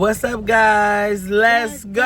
What's up, guys? Let's go!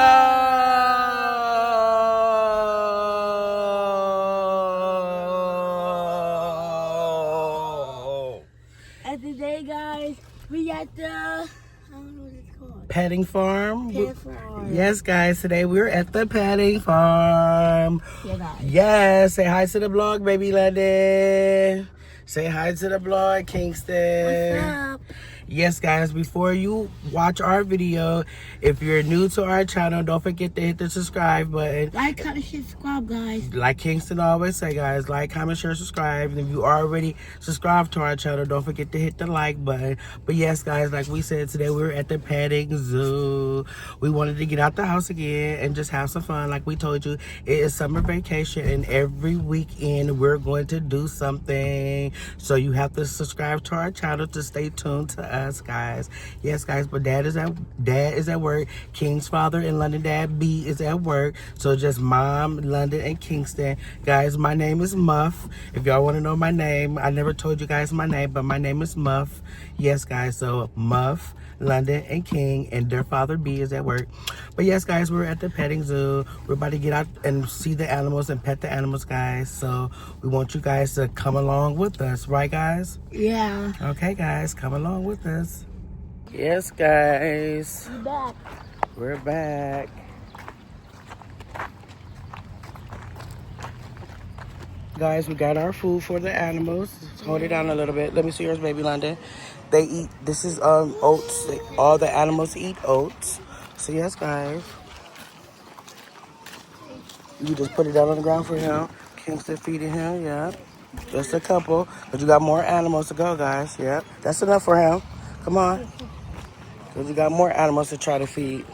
And today, guys, we at the, I don't know what it's called. Petting farm? Pet farm. Yes, guys. Today we're at the petting farm. Yeah, guys. Yes. Say hi to the vlog, baby London. Say hi to the vlog, Kingston. What's up? Yes, guys, before you watch our video, if you're new to our channel, don't forget to hit the subscribe button. Like, comment, share, subscribe, guys. Like Kingston always say, guys, like, comment, share, subscribe. And if you already subscribed to our channel, don't forget to hit the like button. But yes, guys, like we said, today we're at the petting zoo. We wanted to get out the house again and just have some fun. Like we told you, it is summer vacation, and every weekend we're going to do something. So you have to subscribe to our channel to stay tuned to us, guys. Yes, guys, but dad is at work. King's father and London dad B is at work. So just mom, London, and Kingston. Guys, my name is Muff. If y'all want to know my name, I never told you guys my name, but my name is Muff. Yes, guys, so Muff, London, and King, and their father B is at work. But yes, guys, we're at the petting zoo. We're about to get out and see the animals and pet the animals, guys. So we want you guys to come along with us, right, guys? Yeah. Okay, guys, come along with us. Yes, guys, We're back. we're back. Guys, we got our food for the animals. Hold it down a little bit. Let me see yours, baby London. They eat, this is oats. All the animals eat oats. So yes, guys. You just put it down on the ground for him. Kingston feeding him, yeah. Just a couple, but you got more animals to go, guys. Yeah, that's enough for him. Come on. Because you got more animals to try to feed.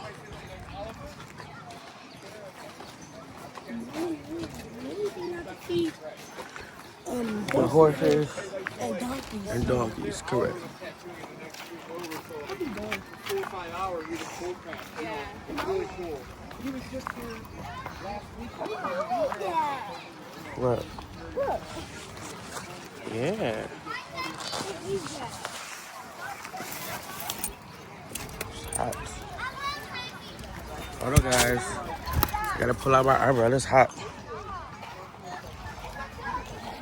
The horses And donkeys. and donkeys, correct. What? Yeah. Hot. Hold on, guys. Gotta pull out my umbrella. It's hot.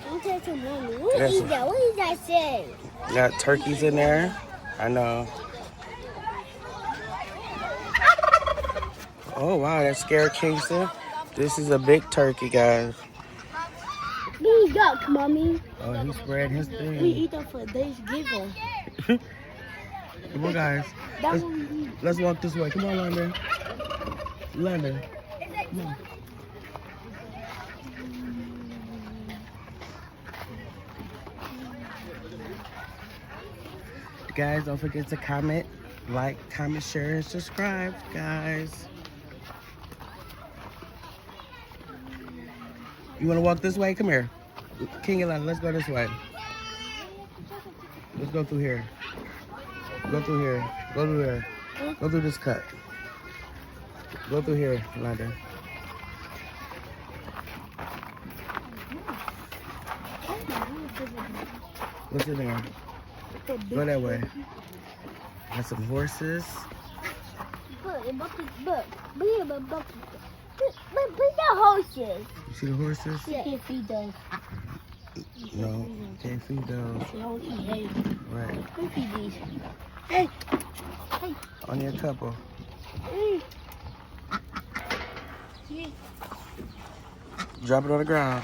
What is that? What does that say? Got turkeys in there. I know. Oh, wow. That scared Kingston. This is a big turkey, guys. We duck, mommy. Oh, he spread his We thing. eat them for Thanksgiving. Come on, guys. That's what we eat. Let's walk this way. Come on, London. London. Come on. Guys, don't forget to comment, like, comment, share, and subscribe, guys. You want to walk this way? Come here. King and London, let's go this way. Let's go through here. Go through here. Go through here. Go through this cut. Go through here, London. What's in there? Go that way. Got some horses. Bring the horses. You see the horses? You can't feed those. No, can't feed those. They don't eat hay. Right. We feed these. Hey. Hey. Only a couple. Drop it on the ground.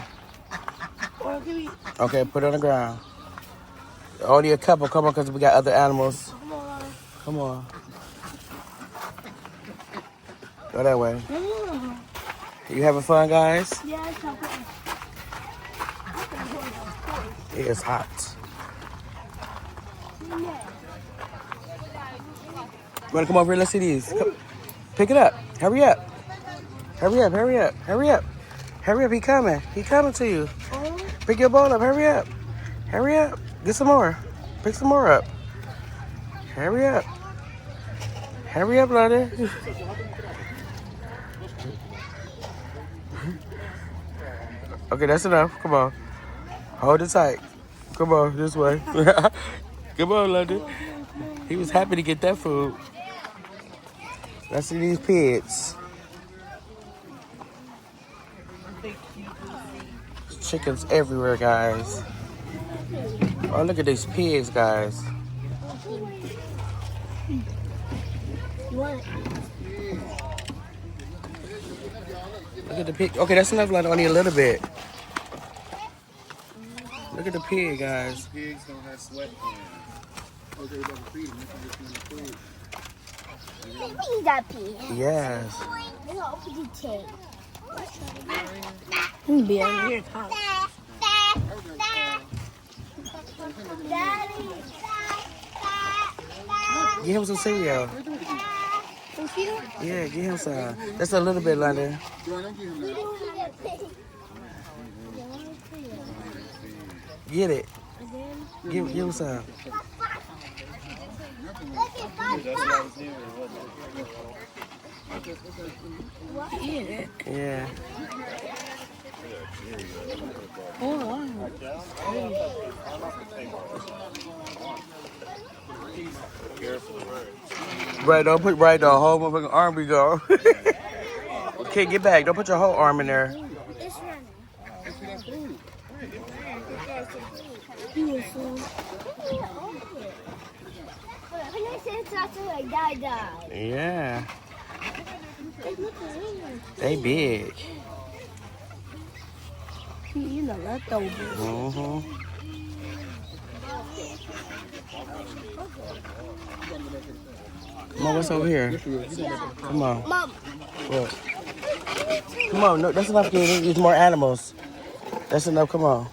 Or give me. Okay, put it on the ground. Only a couple. Come on, because we got other animals. Come on. Come on. Go that way. You having fun, guys? Yeah, it's not good. It is hot. Yeah. You want to come over here? Let's see these. Come, pick it up. Hurry up. Hurry up, hurry up, hurry up. Hurry up, he coming. He coming to you. Pick your bowl up, hurry up. Hurry up. Get some more. Pick some more up. Hurry up. Hurry up, London. Okay, that's enough. Come on. Hold it tight. Come on, this way. Come on, London. He was happy to get that food. Let's see these pigs. Chickens everywhere, guys. Oh, look at these pigs, guys. What? Look at the pig. Okay, that's enough. Like only a little bit. Look at the pig, guys. Pigs don't have sweat glands. Okay, about to feed them. We got pee. Yes. Be on your top. Daddy. Give him some cereal. Yeah, give him some. That's a little bit, London. Get it. Give him some. Yeah. Right, don't put right the whole motherfucking arm be go. Okay, get back. Don't put your whole arm in there. It's running. Yeah. They big. You know, leftovers. Mm-hmm. Come on, what's over here? Come on. Mom. What? Come on, no, that's enough, kid. There's more animals. That's enough, come on.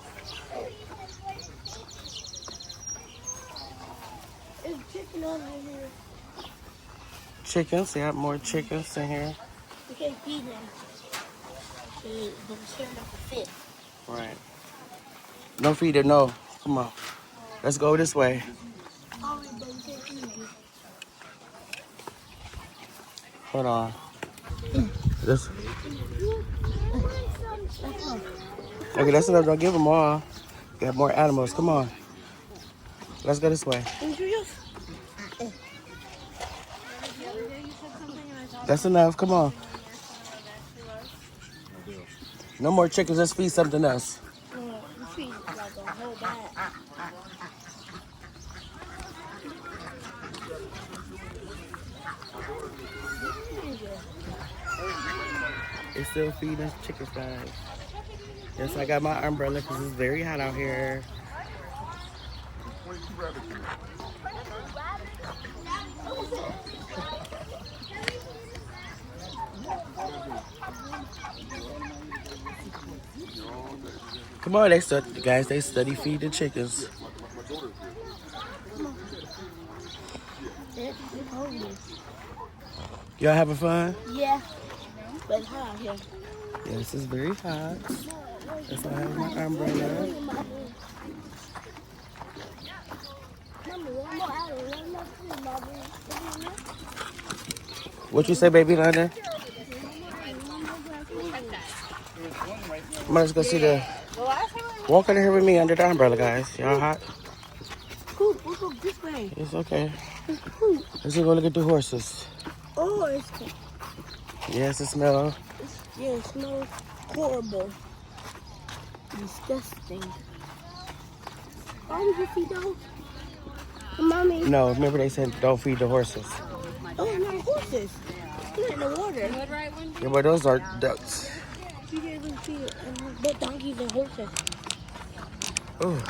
There's chicken over here. Chickens, they have more chickens in here. We can't feed them. They're tearing up the fish. Right. Don't feed it, no. Come on. Let's go this way. Hold on. This. Okay, that's enough. Don't give them all. We have more animals. Come on. Let's go this way. That's enough. Come on. No more chickens. Let's feed something else. They still feeding us chickens, guys. Yes, I got my umbrella because it's very hot out here. Come on, guys, they study feed the chickens. Y'all having fun? Yeah. But it's hot out here. Yes, it's very hot. That's why I have my umbrella. What you say, baby London? I'm just gonna see the. Walk in here with me under the umbrella, guys. Y'all hot? Cool, we'll go this way. It's okay. It's cool. Let's go look at the horses. Oh, it's cool. Yes, it smells. Yeah, it smells horrible. Disgusting. Oh, did you feed those? Mommy. No, remember they said don't feed the horses. Oh, no, horses. They're in the water. Yeah, but those are ducks. You didn't even feed but donkeys and horses. Ooh.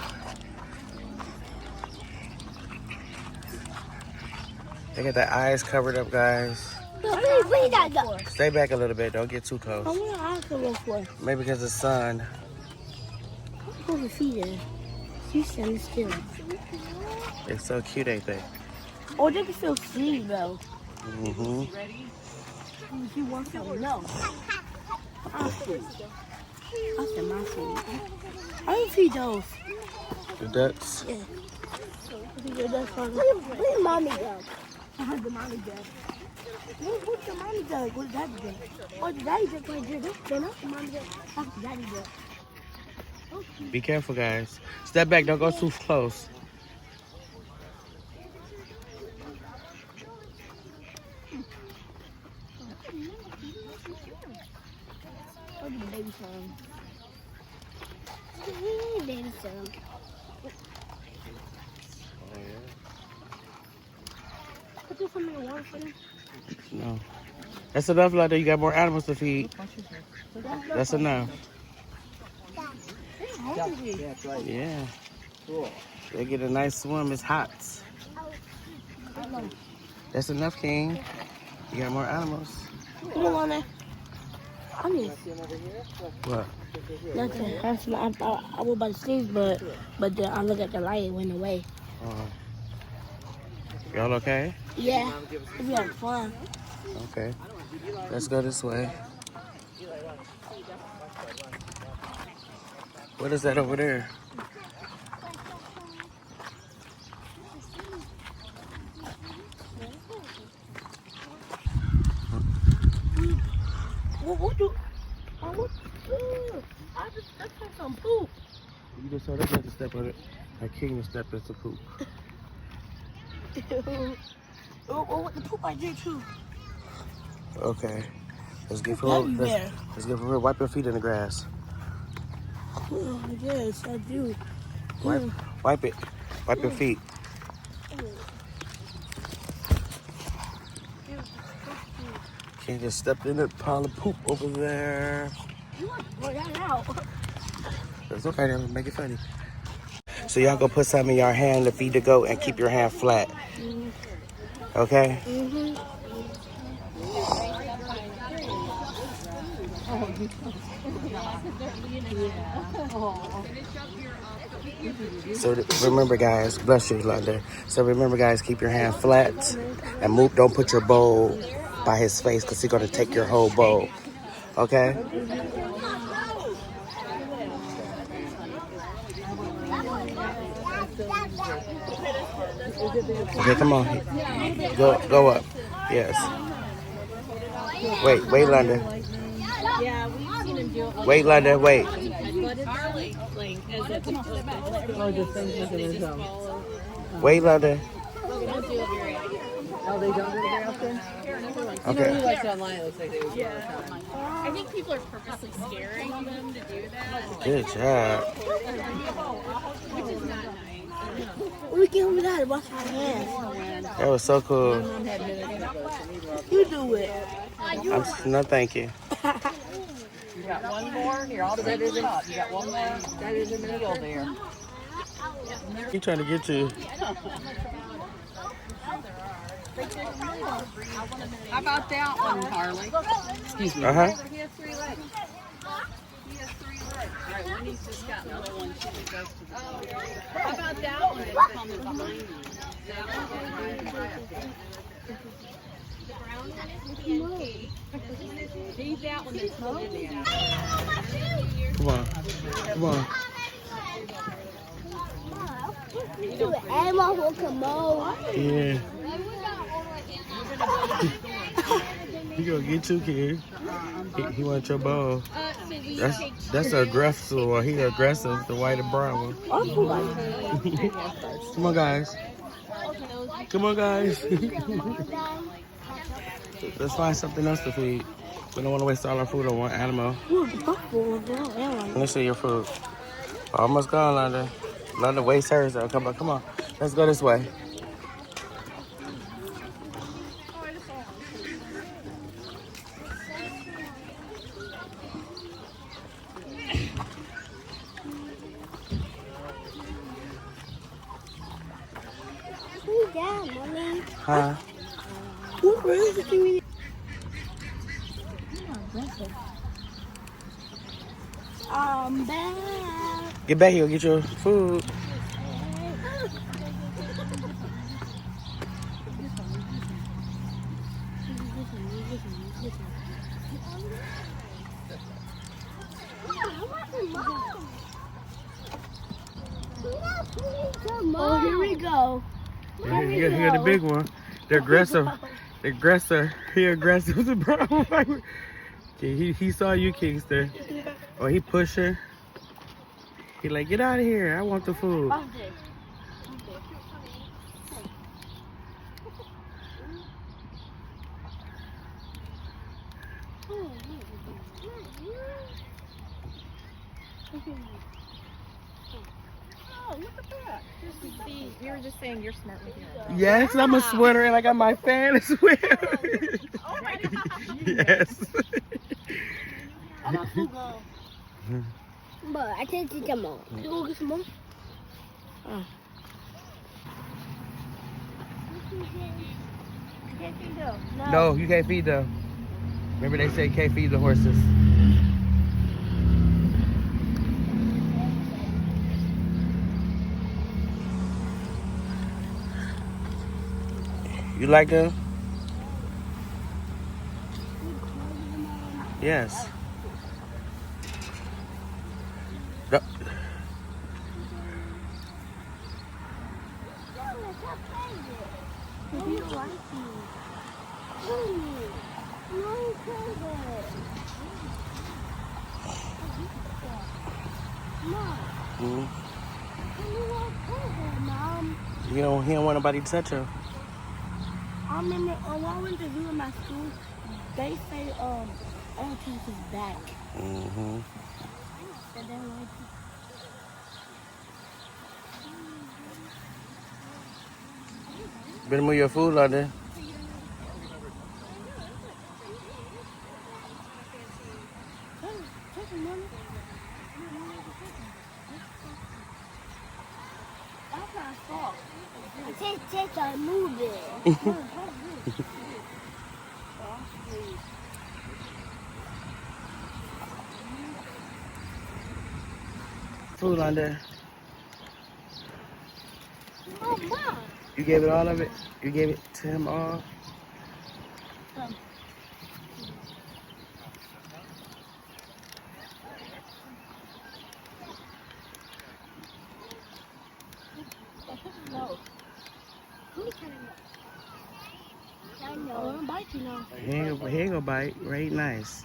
They got their eyes covered up, guys. Wait, that go. Stay back a little bit. Don't get too close. I want to ask them for. Maybe because the sun. I'm going to feed her. She's standing still. They're so cute, ain't they? Oh, they can still see, though. Mm-hmm. She wants to know. I'll said my food. I don't feed those. The ducks. Yeah. Where's mommy go? The mommy go. What's the mommy go? What's daddy go? Oh, the daddy just right there. They're not the mommy go. That's the daddy go. Be careful, guys. Step back. Don't go too close. Look at the baby son. Baby son. Oh, yeah. Put this in the water for them. No. That's enough, London. You got more animals to feed. That's enough. Yeah, that's right. Yeah. Cool. They get a nice swim. It's hot. That's enough, King. You got more animals. Come on, Lana. I need What? nothing. I was about to sneeze, but then I look at the light, it went away. Y'all okay? Yeah, we had fun. Okay. Let's go this way. What is that over there? What do? I just took some poop. You just saw that to step on it. A king to step into poop. What the poop I did too? Okay. Let's get Heavy for there. let's get for wipe your feet in the grass. Oh, yes, I do. Wipe it. Wipe your feet. King just stepped in the pile of poop over there. You want to pour that out? It's okay, then make it funny. So y'all go put some in your hand to feed the goat and keep your hand flat. Okay? Mm-hmm. So remember, guys, bless you, London. So remember, guys, keep your hand flat and move. Don't put your bowl by his face because he's gonna take your whole bowl. Okay? Okay, come on. Go up. Yes. Wait, London. Yeah, we've seen him do it. Wait, London, wait. But it's like as a Wait, London. we don't do it very often. Oh, they don't do it very often? Okay. Watch online, it looks like they would do all the time. I think people are purposely scaring them to do that, Good job. which is not nice. We can over that. Wash our hands. That was so cool. You do it. No, thank you. You got one more? Here, all the red is up. You got one more? That is in the middle there. He trying to get you. How about that one, Harley? Excuse me. Uh-huh. He has 3 legs. He has 3 legs. Right, Lenny's just got another one. She goes to the How about that one that's coming behind you? That one behind you. The brown one is Kate. Leave that one that's coming in. Come on. Come on. You do it. Emma will come over. Yeah. He gonna get you, kid. He wants your ball. That's aggressive. Or he aggressive. The white and brown one. Come on, guys. Come on, guys. Let's find something else to feed. We don't want to waste all our food on one animal. Let me see your food. Almost gone, London. London waste hers though. Come on. Let's go this way. Huh? Where is the community? I'm back. Get back here, get your food. Oh, here we go. Here the big one. The aggressive. He aggressive. The brown one. He saw you, Kingston. Oh, he pushing. He like, get out of here. I want the food. Oh, look at that. See, you were just saying you're smart with your Yes, I'm a sweater and I got my fan as well. Oh my God. Yes. I got food gone. But I can't take them all. You go get some more? Oh. You can't feed them. No, you can't feed them. Remember they say you can't feed the horses. You like them? Yes. No. You don't like me. No, Mhm. Mom, He don't want nobody to touch him. I remember when I went to do in my school, they say all teeth is back. Mm-hmm. And then like Better move your food, London. that's not fault. Take a moving. Food, London. Oh, Mom. You gave it all of it? You gave it to him all? No. I know. I don't bite you now. He ain't gonna bite. Right, nice.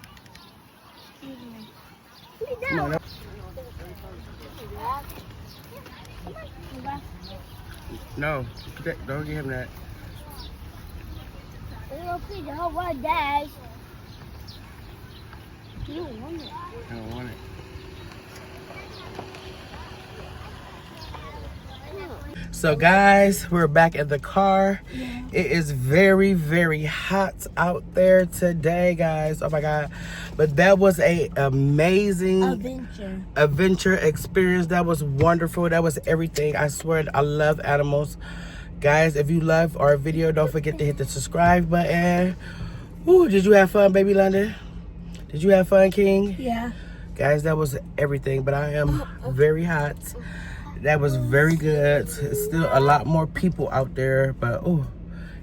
Excuse me. Come on, no, don't give him that. You don't feed the whole world, Dad. You don't want it. I don't want it. So guys, we're back at the car. It is very, very hot out there today, guys. Oh my God. But that was a amazing adventure experience. That was wonderful. That was everything. I swear, I love animals. Guys, if you love our video, don't forget to hit the subscribe button. Ooh, did you have fun, baby London? Did you have fun, King? Yeah. Guys, that was everything. But I am very hot. That was very good. It's still a lot more people out there, but oh,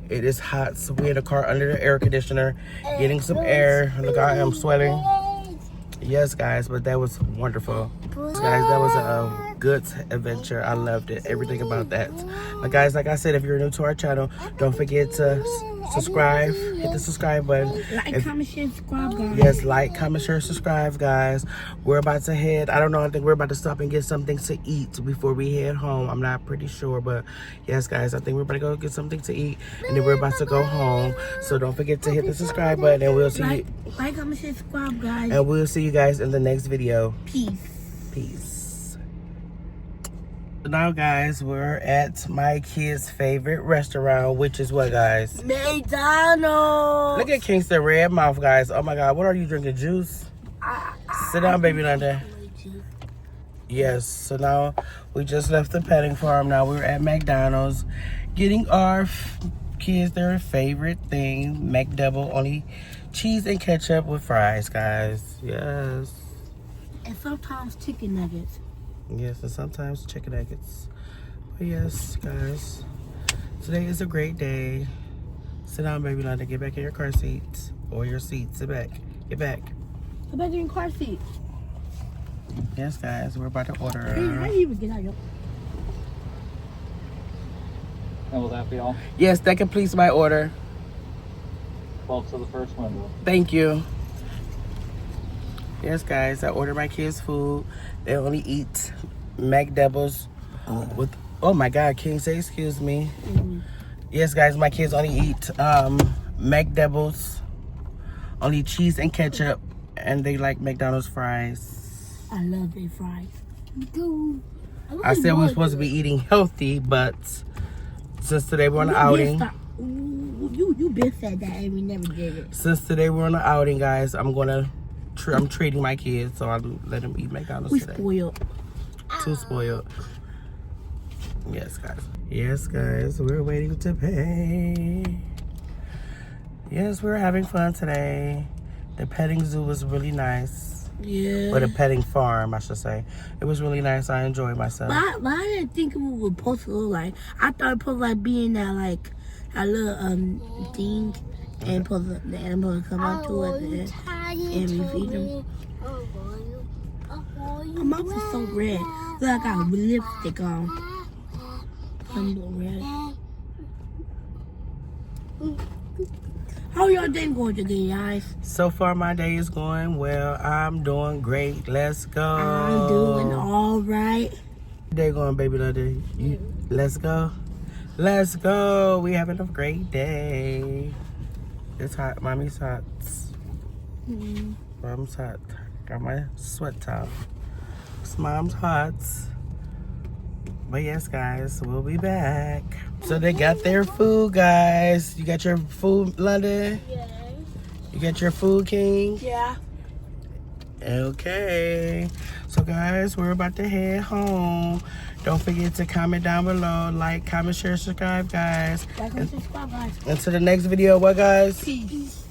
it is hot. So we're in the car under the air conditioner, getting some air. Look, I am sweating. Yes, guys, but that was wonderful. Guys, that was a good adventure. I loved it. Everything about that. But guys, like I said, if you're new to our channel, don't forget to subscribe. Hit the subscribe button. Like, comment, share, subscribe, guys. Yes, like, comment, share, subscribe, guys. We're about to head. I don't know. I think we're about to stop and get something to eat before we head home. I'm not pretty sure, but yes, guys, I think we're about to go get something to eat, and then we're about to go home. So don't forget to hit the subscribe button, and we'll see you. Like, comment, share, subscribe, guys. And we'll see you guys in the next video. Peace. Peace. Now, guys, we're at my kids' favorite restaurant, which is what, guys? McDonald's. Look at Kingston Red Mouth, guys. Oh my God, what are you drinking? Juice? Sit down, baby London. Yes, so now we just left the petting farm. Now we're at McDonald's getting our kids their favorite thing, McDouble, only cheese and ketchup with fries, guys. Yes. And sometimes chicken nuggets. Yes, and sometimes chicken nuggets. But yes, guys, today is a great day. Sit down, baby London. Get back in your car seat or your seat. Sit back. Get back. Get back in your car seat. Yes, guys, we're about to order. Hey, how do you even get out of your... And will that be all? Yes, that completes my order. 12 to the first one. Thank you. Yes, guys, I ordered my kids' food. They only eat McDoubles with, oh my God, King, say excuse me. Yes, guys, my kids only eat McDoubles, only cheese and ketchup, and they like McDonald's fries. I love their fries. Me too. I said we were supposed to be eating healthy, but since today we're on an outing. You been said that and we never did it. Since today we're on an outing, guys, I'm treating my kids, so I'll let them eat McDonald's We today. spoiled. Too spoiled. Yes, guys. Yes, guys, we're waiting to pay. Yes, we're having fun today. The petting zoo was really nice. Yeah. Or the petting farm, I should say. It was really nice. I enjoyed myself. But I didn't think it was supposed to look like. I thought it supposed to like be in that like a little thing, and the animal would come out to it and we feed them. My mouth is so red. Look, I got lipstick on. I'm so red. How y'all day going today, guys? So far, my day is going well. I'm doing great. Let's go. I'm doing all right. Day going, baby. Let's go. Let's go. We having a great day. It's hot. Mommy's hot. Mom's hot. Got my sweat top. It's mom's hot. But yes, guys, we'll be back. So they got their food, guys. You got your food, London? Yes. You got your food, King? Yeah. Okay. So, guys, we're about to head home. Don't forget to comment down below. Like, comment, share, subscribe, guys. Like and subscribe, guys. Until the next video, what, guys? Peace.